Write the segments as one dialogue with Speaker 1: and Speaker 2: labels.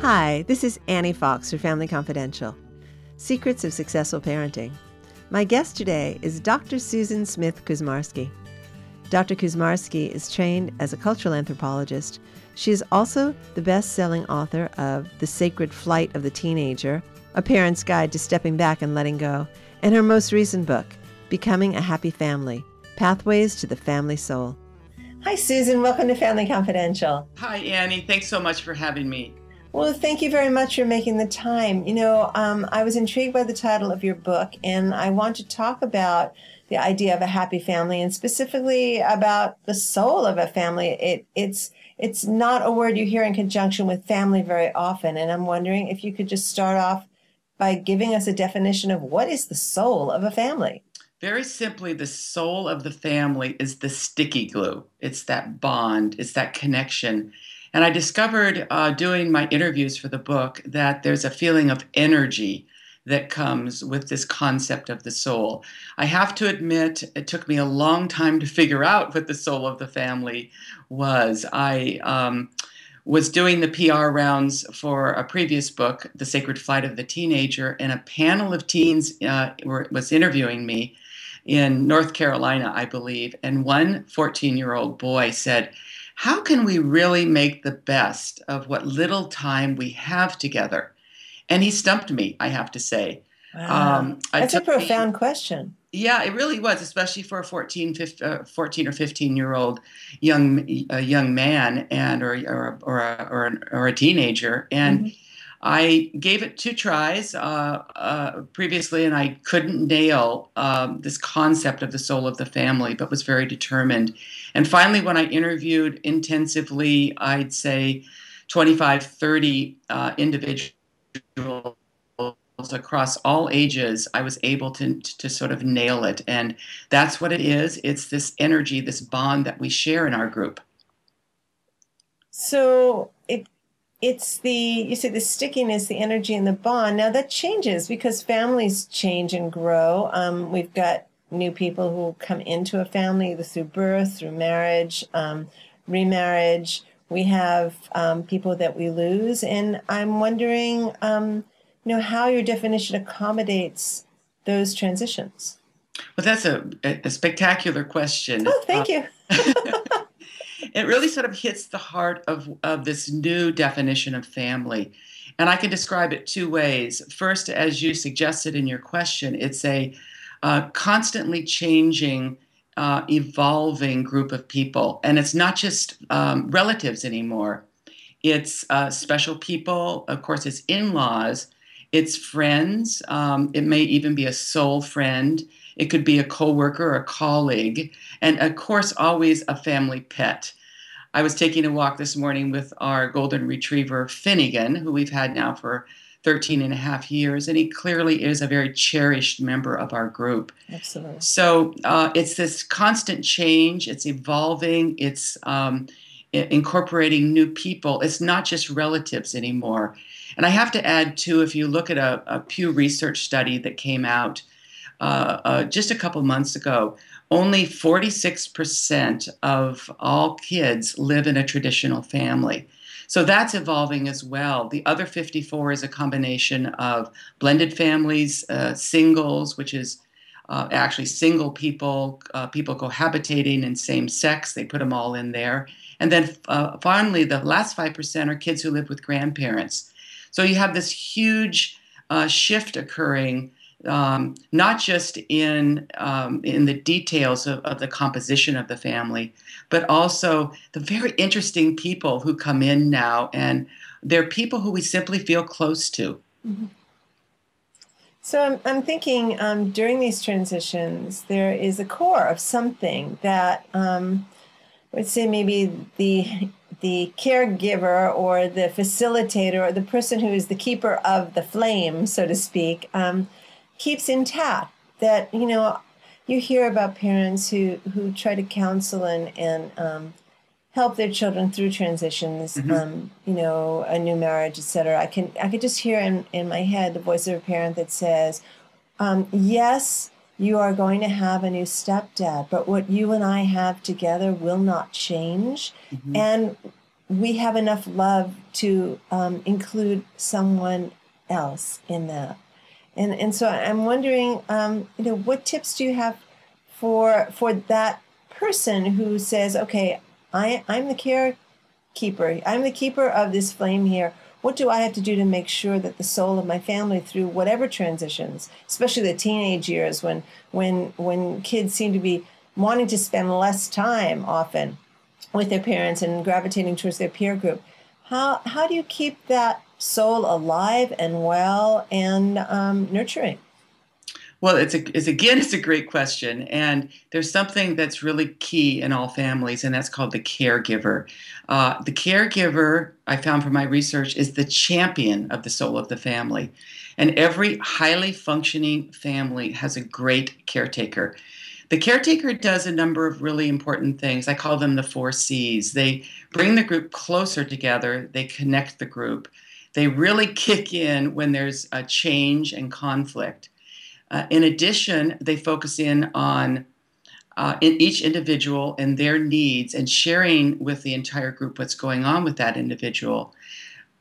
Speaker 1: Hi, this is Annie Fox for Family Confidential. Secrets of Successful Parenting. My guest today is Dr. Susan Smith Kuczmarski. Dr. Kuczmarski is trained as a cultural anthropologist. She is also the best-selling author of The Sacred Flight of the Teenager, A Parent's Guide to Stepping Back and Letting Go, and her most recent book, Becoming a Happy Family, Pathways to the Family Soul. Hi, Susan. Welcome to Family Confidential.
Speaker 2: Hi, Annie. Thanks so much for having me.
Speaker 1: Well, thank you very much for making the time. I was intrigued by the title of your book, and I want to talk about the idea of a happy family and specifically about the soul of a family. It's not a word you hear in conjunction with family very often, and I'm wondering if you could just start off by giving us a definition of what is the soul of a family.
Speaker 2: Very simply, the soul of the family is the sticky glue. It's that bond. It's that connection. And I discovered doing my interviews for the book that there's a feeling of energy that comes with this concept of the soul. I have to admit, it took me a long time to figure out what the soul of the family was. I was doing the PR rounds for a previous book, The Sacred Flight of the Teenager, and a panel of teens was interviewing me in North Carolina, I believe, and one 14-year-old boy said, "How can we really make the best of what little time we have together?" And he stumped me, I have to say.
Speaker 1: Wow. That's a profound question.
Speaker 2: Yeah, it really was, especially for a 14 or 15-year-old young man or a teenager. And I gave it 2 tries previously, and I couldn't nail this concept of the soul of the family, but was very determined. And finally, when I interviewed intensively, I'd say 25, 30 individuals across all ages, I was able to sort of nail it. And that's what it is. It's this energy, this bond that we share in our group.
Speaker 1: So it's you said the stickiness, the energy, and the bond. Now that changes because families change and grow. We've got new people who come into a family either through birth, through marriage, remarriage. We have people that we lose, and I'm wondering, how your definition accommodates those transitions.
Speaker 2: Well, that's a spectacular question.
Speaker 1: Oh, thank you.
Speaker 2: It really sort of hits the heart of this new definition of family. And I can describe it 2 ways. First, as you suggested in your question, it's a constantly changing, evolving group of people. And it's not just relatives anymore. It's special people. Of course, it's in-laws. It's friends. It may even be a soul friend. It could be a coworker or a colleague. And of course, always a family pet. I was taking a walk this morning with our golden retriever, Finnegan, who we've had now for 13 and a half years. And he clearly is a very cherished member of our group.
Speaker 1: Absolutely.
Speaker 2: So it's this constant change. It's evolving. It's incorporating new people. It's not just relatives anymore. And I have to add, too, if you look at a Pew Research study that came out just a couple months ago, only 46% of all kids live in a traditional family. So that's evolving as well. The other 54 is a combination of blended families, singles, which is actually single people, people cohabitating in same sex. They put them all in there. And then finally, the last 5% are kids who live with grandparents. So you have this huge shift occurring, not just in the details of the composition of the family, but also the very interesting people who come in now, and they're people who we simply feel close to.
Speaker 1: Mm-hmm. So I'm thinking during these transitions, there is a core of something that let's say maybe the caregiver or the facilitator or the person who is the keeper of the flame, so to speak, keeps intact. That, you hear about parents who try to counsel and help their children through transitions, a new marriage, etc. I could just hear in my head the voice of a parent that says, yes, you are going to have a new stepdad, but what you and I have together will not change. Mm-hmm. And we have enough love to include someone else in that. And so I'm wondering, what tips do you have for that person who says, okay, I'm the carekeeper, I'm the keeper of this flame here. What do I have to do to make sure that the soul of my family, through whatever transitions, especially the teenage years when kids seem to be wanting to spend less time often with their parents and gravitating towards their peer group, how do you keep that soul alive and well and nurturing?
Speaker 2: Well, it's a great question, and there's something that's really key in all families, and that's called the caregiver. The caregiver, I found from my research, is the champion of the soul of the family, and every highly functioning family has a great caretaker. The caretaker does a number of really important things. I call them the 4 C's. They bring the group closer together. They connect the group. They really kick in when there's a change and conflict. In addition, they focus in on in each individual and their needs and sharing with the entire group what's going on with that individual.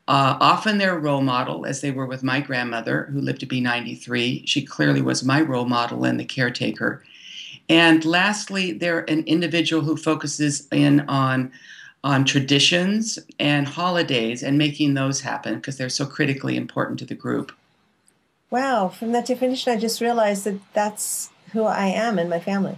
Speaker 2: Often they're a role model, as they were with my grandmother, who lived to be 93. She clearly was my role model and the caretaker. And lastly, they're an individual who focuses in on traditions and holidays and making those happen because they're so critically important to the group.
Speaker 1: Wow, from that definition, I just realized that that's who I am in my family.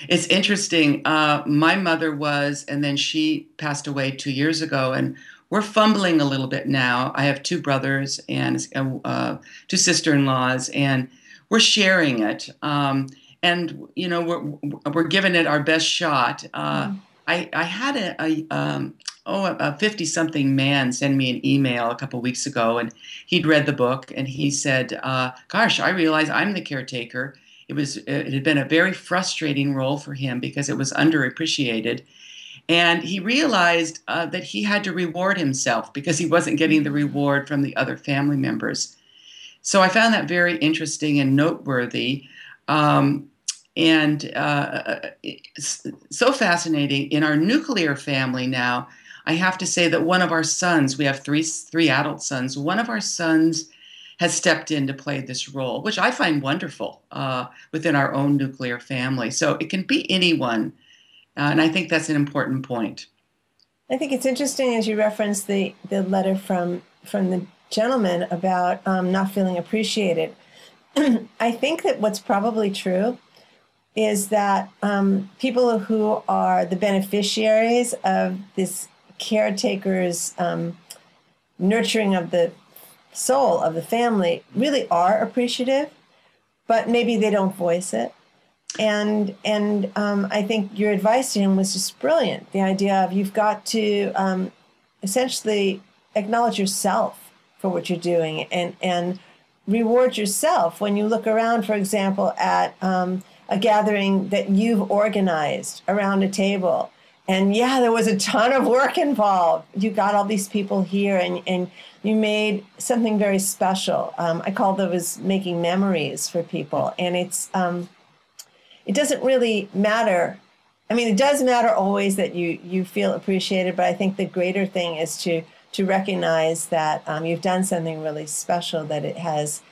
Speaker 2: It's interesting. My mother was, and then she passed away 2 years ago, and we're fumbling a little bit now. I have 2 brothers and 2 sister-in-laws, and we're sharing it. And we're giving it our best shot. I had a 50-something man send me an email a couple weeks ago, and he'd read the book, and he said, "Gosh, I realize I'm the caretaker." It had been a very frustrating role for him because it was underappreciated, and he realized that he had to reward himself because he wasn't getting the reward from the other family members. So I found that very interesting and noteworthy. It's so fascinating. In our nuclear family now, I have to say that one of our sons, we have three adult sons, one of our sons has stepped in to play this role, which I find wonderful within our own nuclear family. So it can be anyone, and I think that's an important point.
Speaker 1: I think it's interesting as you reference the letter from the gentleman about not feeling appreciated. I think that what's probably true is that people who are the beneficiaries of this caretaker's nurturing of the soul of the family really are appreciative, but maybe they don't voice it. And I think your advice to him was just brilliant. The idea of you've got to essentially acknowledge yourself for what you're doing and reward yourself when you look around, for example, at a gathering that you've organized around a table. And yeah, there was a ton of work involved. You got all these people here and you made something very special. I call those making memories for people. And it doesn't really matter. I mean, it does matter always that you feel appreciated, but I think the greater thing is to recognize that you've done something really special, that it has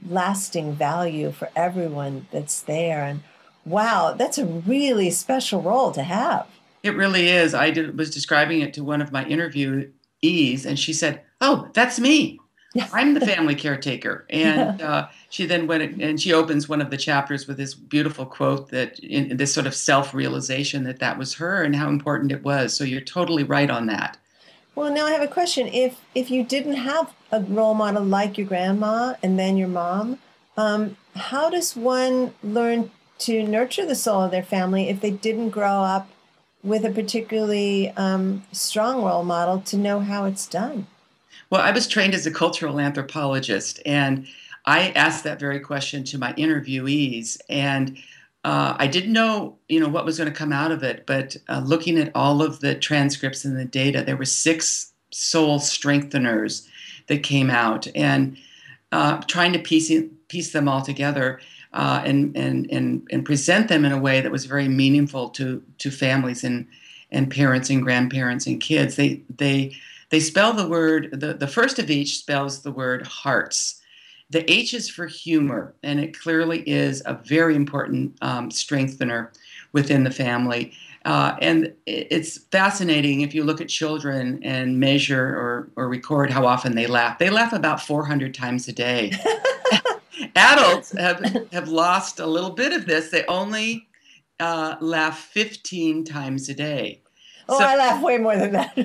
Speaker 1: lasting value for everyone that's there. And wow, that's a really special role to have.
Speaker 2: It really is. Was describing it to one of my interviewees, and she said, "Oh, that's me. I'm the family caretaker." And she then went and she opens one of the chapters with this beautiful quote that in this sort of self-realization that was her and how important it was. So you're totally right on that.
Speaker 1: Well, now I have a question. If you didn't have a role model like your grandma and then your mom, how does one learn to nurture the soul of their family if they didn't grow up with a particularly strong role model to know how it's done?
Speaker 2: Well, I was trained as a cultural anthropologist, and I asked that very question to my interviewees, and I didn't know, what was going to come out of it, but looking at all of the transcripts and the data, there were 6 soul strengtheners that came out, and trying to piece them all together and present them in a way that was very meaningful to families and and parents and grandparents and kids. They spell the word, the first of each spells the word hearts. The H is for humor, and it clearly is a very important strengthener within the family. And it's fascinating if you look at children and measure or record how often they laugh. They laugh about 400 times a day. Adults have lost a little bit of this. They only laugh 15 times a day.
Speaker 1: Oh, so, I laugh way more than that.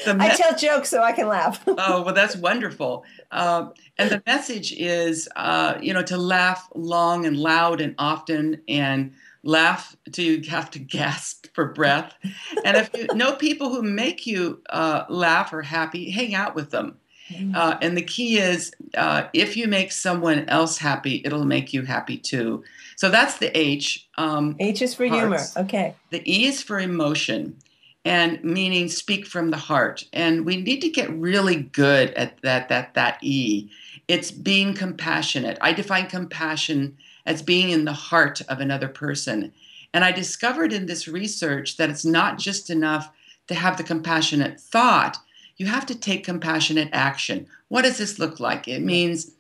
Speaker 1: I tell jokes so I can laugh.
Speaker 2: Oh, well, that's wonderful. And the message is, to laugh long and loud and often, and laugh till you have to gasp for breath. And if you know people who make you laugh or happy, hang out with them. And the key is, if you make someone else happy, it'll make you happy too. So that's the H.
Speaker 1: H is for humor. Okay.
Speaker 2: The E is for emotion, and meaning speak from the heart. And we need to get really good at that E. It's being compassionate. I define compassion as being in the heart of another person. And I discovered in this research that it's not just enough to have the compassionate thought. You have to take compassionate action. What does this look like? It means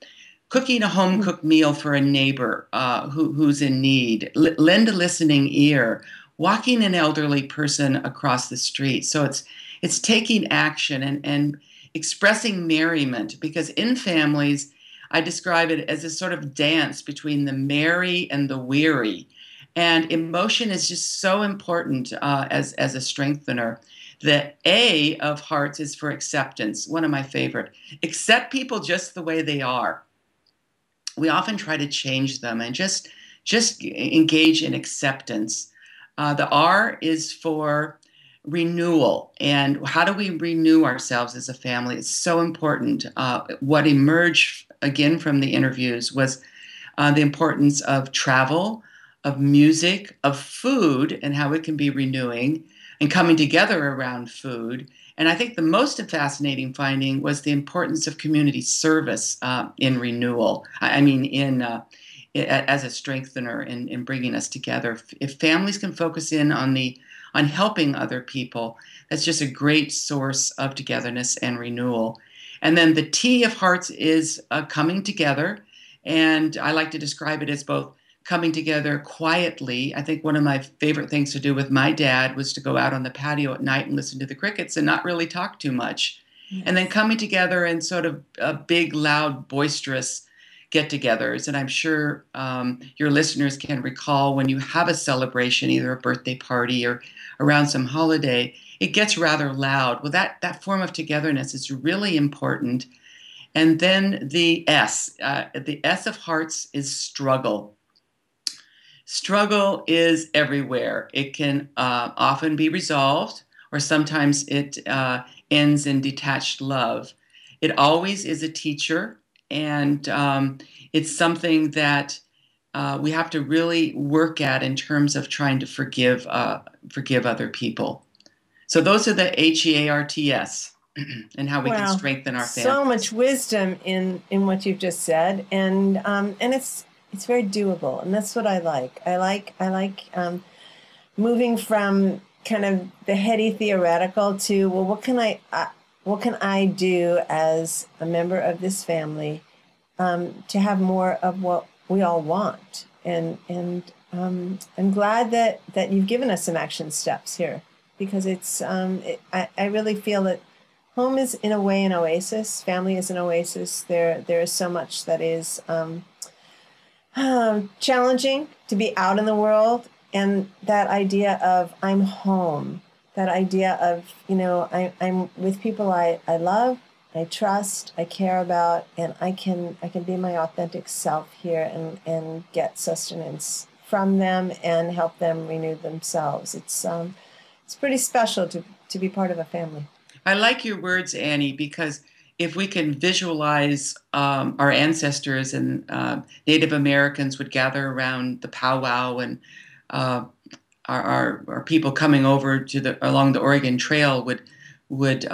Speaker 2: cooking a home-cooked meal for a neighbor who's in need, lend a listening ear, walking an elderly person across the street. So it's taking action and expressing merriment, because in families, I describe it as a sort of dance between the merry and the weary. And emotion is just so important as a strengthener. The A of hearts is for acceptance, one of my favorite. Accept people just the way they are. We often try to change them, and just engage in acceptance. The R is for renewal. And how do we renew ourselves as a family? It's so important. What emerged, again, from the interviews was the importance of travel, of music, of food, and how it can be renewing, and coming together around food. And I think the most fascinating finding was the importance of community service in renewal. As a strengthener in bringing us together. If families can focus in on helping other people, that's just a great source of togetherness and renewal. And then the T of hearts is coming together. And I like to describe it as both coming together quietly. I think one of my favorite things to do with my dad was to go out on the patio at night and listen to the crickets and not really talk too much. Yes. And then coming together in sort of a big, loud, boisterous get-togethers. And I'm sure your listeners can recall when you have a celebration, either a birthday party or around some holiday, it gets rather loud. Well, that form of togetherness is really important. And then the S of hearts is struggle. Struggle is everywhere. It can often be resolved, or sometimes it ends in detached love. It always is a teacher, and it's something that we have to really work at in terms of trying to forgive other people. So those are the HEARTS and how we can strengthen our family.
Speaker 1: So much wisdom in what you've just said, and it's very doable, and that's what I like. I like moving from kind of the heady theoretical to, well, what can I do as a member of this family to have more of what we all want? And I'm glad that you've given us some action steps here, because I really feel that home is in a way an oasis. Family is an oasis. There is so much that is challenging to be out in the world, and that idea of I'm home, that idea of, I'm with people I love, I trust, I care about, and I can be my authentic self here and get sustenance from them and help them renew themselves. It's pretty special to be part of a family.
Speaker 2: I like your words, Annie, because if we can visualize our ancestors and Native Americans would gather around the powwow, and our people coming over along the Oregon Trail would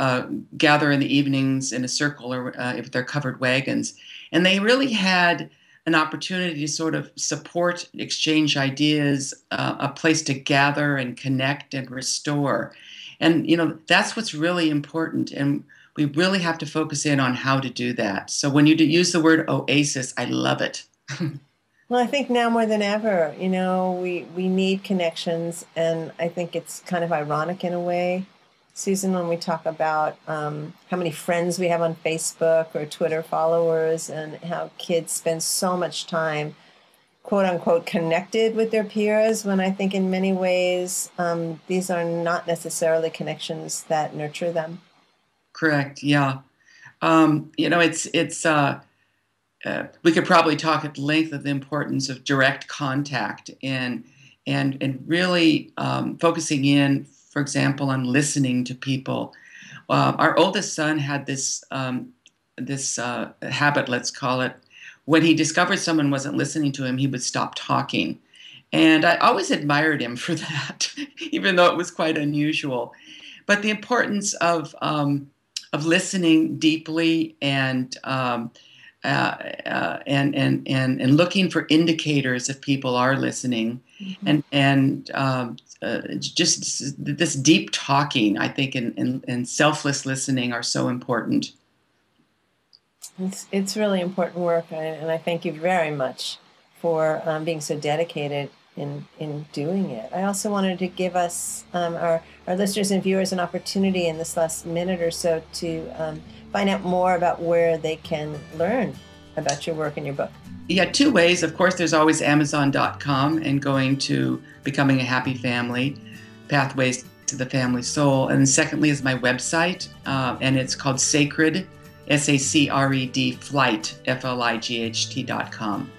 Speaker 2: gather in the evenings in a circle, or if they're covered wagons, and they really had an opportunity to sort of support, exchange ideas, a place to gather and connect and restore. And, that's what's really important. And we really have to focus in on how to do that. So when you use the word oasis, I love it.
Speaker 1: Well, I think now more than ever, we need connections. And I think it's kind of ironic in a way, Susan, when we talk about how many friends we have on Facebook or Twitter followers, and how kids spend so much time, quote unquote, connected with their peers, when I think in many ways these are not necessarily connections that nurture them.
Speaker 2: Correct. Yeah. We could probably talk at length of the importance of direct contact and really focusing in, for example, on listening to people. Our oldest son had this habit, let's call it. When he discovered someone wasn't listening to him, he would stop talking. And I always admired him for that, even though it was quite unusual. But the importance of listening deeply and looking for indicators if people are listening, mm-hmm. and just this deep talking, I think, and selfless listening are so important.
Speaker 1: It's really important work, and I thank you very much for being so dedicated in doing it. I also wanted to give us, our listeners and viewers, an opportunity in this last minute or so to find out more about where they can learn about your work and your book.
Speaker 2: Yeah, two ways. Of course, there's always Amazon.com and going to Becoming a Happy Family, Pathways to the Family Soul. And secondly is my website, and it's called Sacred, SACRED, Flight, FLIGHT.com.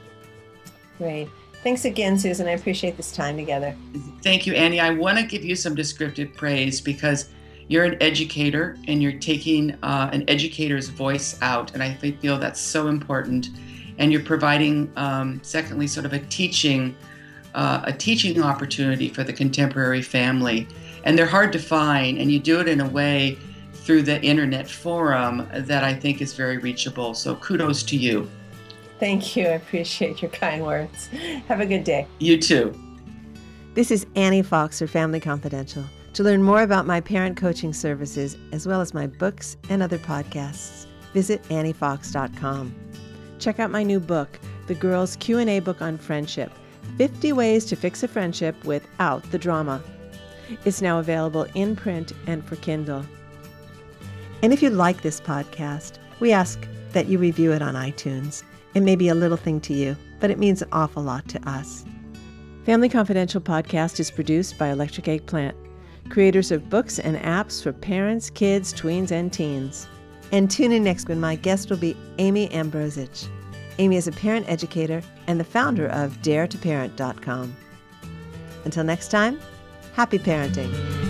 Speaker 1: Great. Thanks again, Susan. I appreciate this time together.
Speaker 2: Thank you, Annie. I want to give you some descriptive praise because you're an educator and you're taking an educator's voice out, and I feel that's so important. And you're providing, secondly, sort of a teaching opportunity for the contemporary family. And they're hard to find, and you do it in a way through the internet forum that I think is very reachable. So kudos to you.
Speaker 1: Thank you. I appreciate your kind words. Have a good day.
Speaker 2: You too.
Speaker 1: This is Annie Fox for Family Confidential. To learn more about my parent coaching services, as well as my books and other podcasts, visit anniefox.com. Check out my new book, The Girls Q&A Book on Friendship, 50 Ways to Fix a Friendship Without the Drama. It's now available in print and for Kindle. And if you like this podcast, we ask that you review it on iTunes. It may be a little thing to you, but it means an awful lot to us. Family Confidential podcast is produced by Electric Eggplant, creators of books and apps for parents, kids, tweens, and teens. And tune in next when my guest will be Amy Ambrosich. Amy is a parent educator and the founder of DareToParent.com. Until next time, happy parenting.